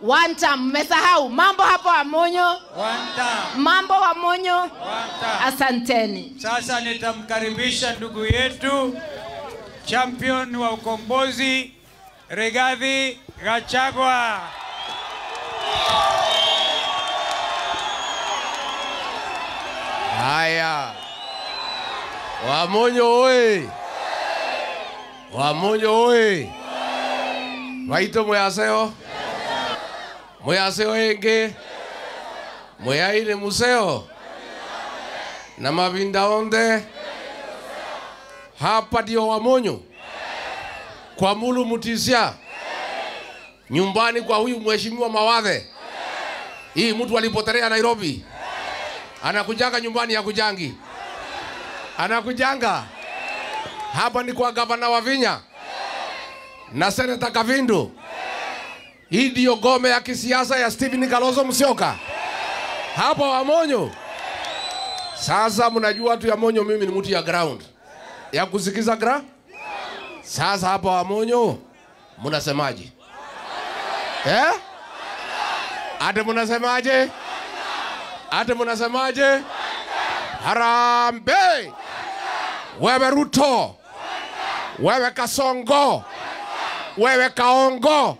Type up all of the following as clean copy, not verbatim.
One time. Mmesahau mambo hapo Wamonyo. One time. Mambo Wamonyo. One time. Asanteni. Sasa nitamkaribisha ndugu yetu champion wa ukombozi Rigathi Gachagua. Haya. Wamonyo oye. Wamonyo oye. Waito mwaseo. Mwaseo enge. Mwaile museo. Na mavinda onde. Hapa ndio Wamonyo. Kwa Mulu Mutisia. Nyumbani kwa huyu mheshimiwa Mawathe. Hii mtu alipotelea Nairobi. Anakujanga nyumbani ya kujangi. Anakujanga. Hapa ni kwa gavana wa Vinya. Na Senator Kavindu. Hii ndio ngome ya kisiasa ya Stephen Kalonzo Musyoka. Hapa Wamonyo. Sasa mnajua tu ya Monyo mimi ni mtu ya ground. Ya kusikiza ground. Sasa hapa Wamonyo mnasemaje? Ate mnasemaje? Ate mnasemaje? Harambe! Wewe Ruto! Wewe Kasongo! Wewe Kaongo!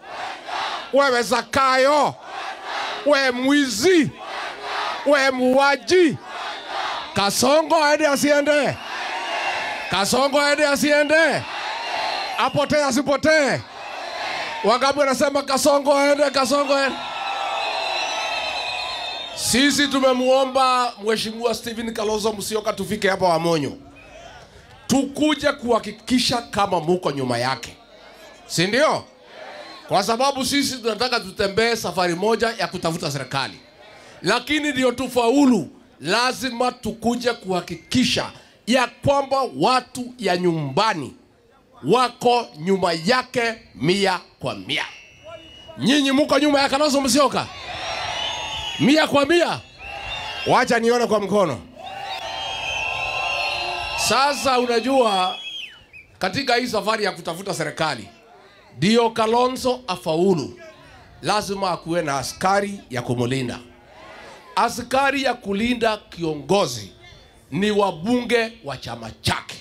Wewe Zakayo! Wewe mwizi! Wewe muwaji! Kasongo aende asiende? Kasongo aende asiende? Apotee asipotee? Wangapi wanasema Kasongo aende, Kasongo aende? Sisi tumemuomba Mheshimiwa Stephen Kalonzo Musyoka tufike hapa Wamonyo. Tukuje kuhakikisha kama muko nyuma yake. Si ndio? Kwa sababu sisi tunataka tutembee safari moja ya kutafuta serikali. Lakini ndio tufaulu, lazima tukuje kuhakikisha ya kwamba watu ya nyumbani wako nyuma yake 100%. Nyinyi muko nyuma ya Kalonzo Musyoka 100%? Wacha nione kwa mkono. Sasa unajua katika hii safari ya kutafuta serikali ndio Kalonzo afaulu, lazima akuwe na askari ya kumulinda. Askari ya kulinda kiongozi ni wabunge wa chama chake.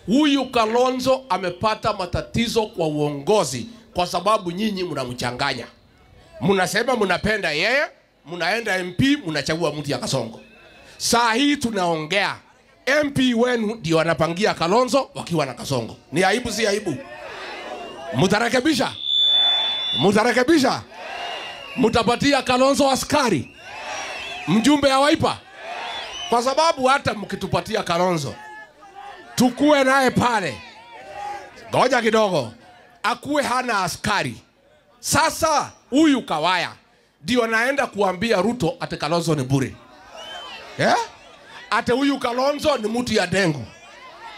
Huyu Kalonzo amepata matatizo kwa uongozi kwa sababu nyinyi mnamchanganya. Mnasema mnapenda yeye, mnaenda MP, mnachagua mtu ya Kasongo. Saa hii tunaongea MP wenu ndio wanapangia Kalonzo wakiwa na Kasongo. Ni aibu si aibu? Mutarekebisha? Mutarekebisha? Mutapatia Kalonzo askari? Mjumbe ya Wiper? Kwa sababu hata mkitupatia Kalonzo tukue naye pale, ngoja kidogo, akuwe hana askari. Sasa huyu Kawaya ndio naenda kuambia Ruto ate Kalonzo ni bure. Ate huyu Kalonzo ni mtu ya dengu.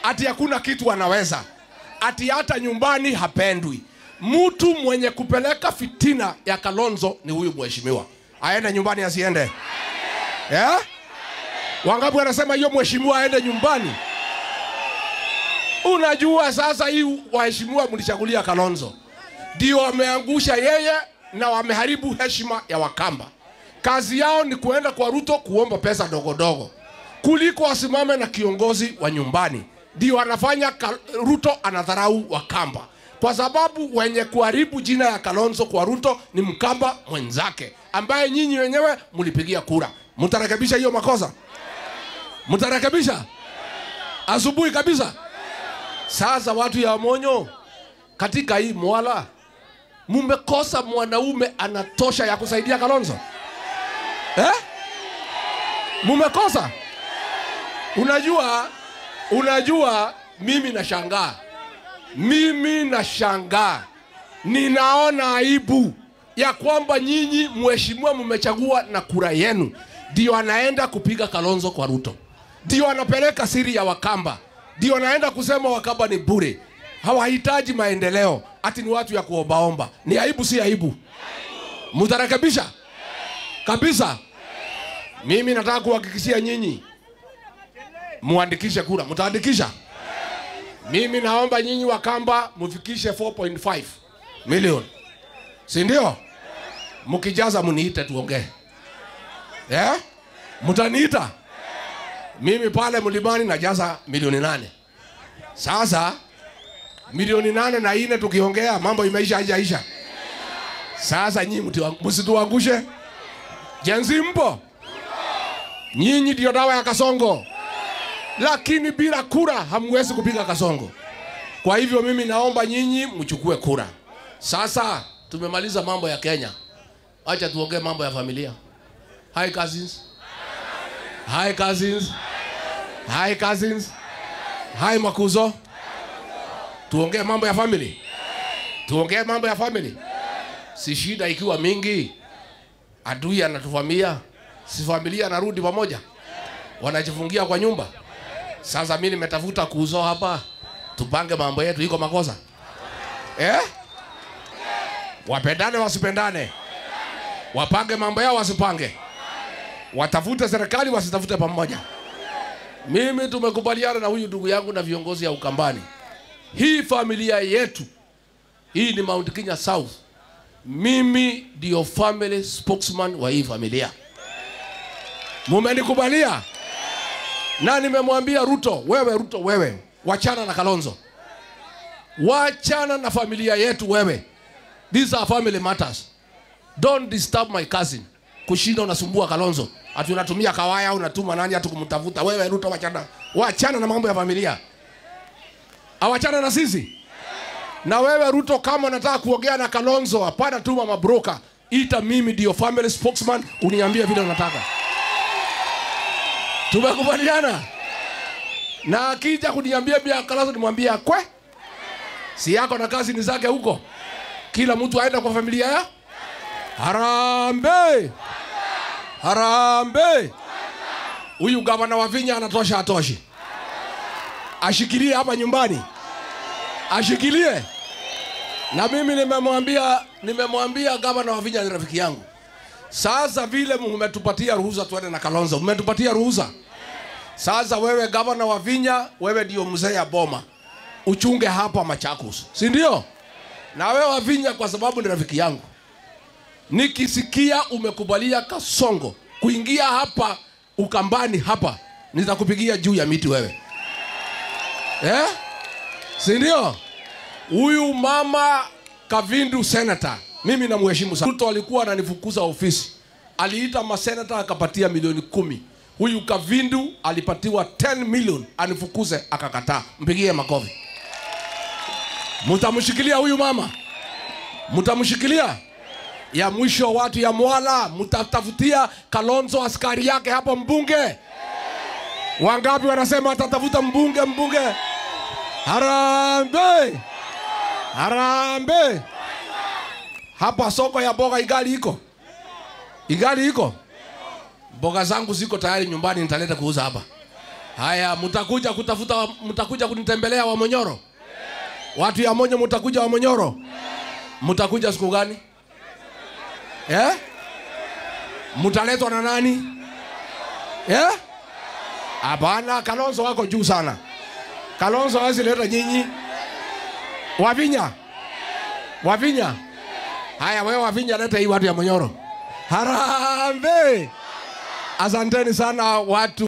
Ati hakuna kitu anaweza. Ati hata nyumbani hapendwi. Mtu mwenye kupeleka fitina ya Kalonzo ni huyu mheshimiwa. Aende nyumbani asiende? Wangapi wanasema hiyo mheshimiwa aende nyumbani? Unajua sasa hii waheshimiwa mlichagulia Kalonzo ndio wameangusha yeye na wameharibu heshima ya Wakamba. Kazi yao ni kuenda kwa Ruto kuomba pesa dogo dogo kuliko wasimame na kiongozi wa nyumbani. Ndio wanafanya Ruto anadharau Wakamba, kwa sababu wenye kuharibu jina ya Kalonzo kwa Ruto ni Mkamba mwenzake ambaye nyinyi wenyewe mlipigia kura. Mtarekebisha hiyo makosa? Mtarekebisha? Asubuhi kabisa. Sasa watu ya Wamonyo katika hii mwala mumekosa mwanaume anatosha ya kusaidia Kalonzo. Mumekosa. Unajua mimi nashangaa. Mimi nashangaa. Ninaona aibu ya kwamba nyinyi mheshimiwa mmechagua na kura yenu ndio anaenda kupiga Kalonzo kwa Ruto. Ndio anapeleka siri ya Wakamba. Ndio anaenda kusema Wakamba ni bure. Hawahitaji maendeleo. Ati ni watu ya kuombaomba. Ni aibu si aibu? Mtarekebisha? Kabisa. Mimi nataka kuhakikishia nyinyi muandikishe kura. Mtaandikisha? Mimi naomba nyinyi Wakamba mufikishe 4.5 milioni. Si ndio? Mkijaza muniite tuongee. Mtaniita. Mimi pale Mlimani najaza milioni 8. Sasa milioni 8 na 4 tukiongea mambo imeisha haijaisha. Sasa nyinyi msituangushe. Jenzi mpo? Nyinyi ndio dawa ya Kasongo. Lakini bila kura hamwezi kupiga Kasongo. Kwa hivyo mimi naomba nyinyi mchukue kura. Sasa tumemaliza mambo ya Kenya. Acha tuongee mambo ya familia. Hi cousins. Hi cousins. Hi cousins. Hi makuzo. Tuongee mambo ya family. Tuongee mambo ya family. Si shida ikiwa mingi. Adui anatuvamia. Si familia anarudi pamoja. Wanajifungia kwa nyumba. Sasa mimi nimetafuta kuzo hapa. Tupange mambo yetu, iko makosa? Wapendane wasipendane. Wapange mambo yao wasipange. Watafute serikali wasitafute pamoja. Mimi tumekubaliana na huyu ndugu yangu na viongozi ya Ukambani. Hii familia yetu, hii ni Mount Kenya South. Mimi ndio family spokesman wa hii familia. Mumenikubalia? Na nimemwambia Ruto, wewe, wachana na Kalonzo. Wachana na familia yetu wewe. These are family matters. Don't disturb my cousin. Kushinda unasumbua Kalonzo. Ati unatumia kawaya, unatuma nani atu kumtafuta. Wewe Ruto wachana. Wachana na mambo ya familia. Awachana na sisi. Na wewe Ruto kama unataka kuongea na Kalonzo, hapana tuma mabroka. Ita mimi ndio family spokesman, uniambie vile unataka. Tumekubaliana? Na akija kuniambia bila Kalonzo nimwambie kwe. Si yako na kazi ni zake huko. Kila mtu aenda kwa familia ya. Harambe. Harambe. Huyu gavana wa Vinya anatosha atoshi. Ashikilie hapa nyumbani. Ashikilie. Na mimi nimemwambia gavana wa Vinya ni rafiki yangu. Sasa vile mmetupatia ruhusa tuende na Kalonzo. Mmetupatia ruhusa. Sasa wewe gavana wa Vinya, wewe ndio mzee ya boma. Uchunge hapa Machakos. Si ndio? Na wewe wa Vinya kwa sababu ni rafiki yangu. Nikisikia umekubalia Kasongo kuingia hapa Ukambani hapa, nitakupigia juu ya miti wewe. Si ndio? Huyu mama Kavindu senator, mimi namheshimu sana. Ruto alikuwa ananifukuza ofisi. Aliita masenata akapatia milioni 10. Huyu Kavindu alipatiwa 10 million anifukuze akakataa. Mpigie makofi. Mtamshikilia huyu mama? Mtamshikilia? Ya mwisho watu ya Mwala, mtatafutia Kalonzo askari yake hapa mbunge. Wangapi wanasema atatafuta mbunge? Harambe. Harambe. Hapa soko ya boga igali iko. Igali iko. Boga zangu ziko tayari nyumbani, nitaleta kuuza hapa. Haya, mtakuja kunitembelea wa Monyoro. Watu ya Monyo mtakuja wa Monyoro. Mtakuja siku gani? Mtaletwa na nani? Hapana, Kalonzo wako juu sana. Kalonzo hasileta nyinyi. Wavinya. Haya, wewe Wavinya leta hii watu ya Monyoro. Harambe. Asanteni sana watu.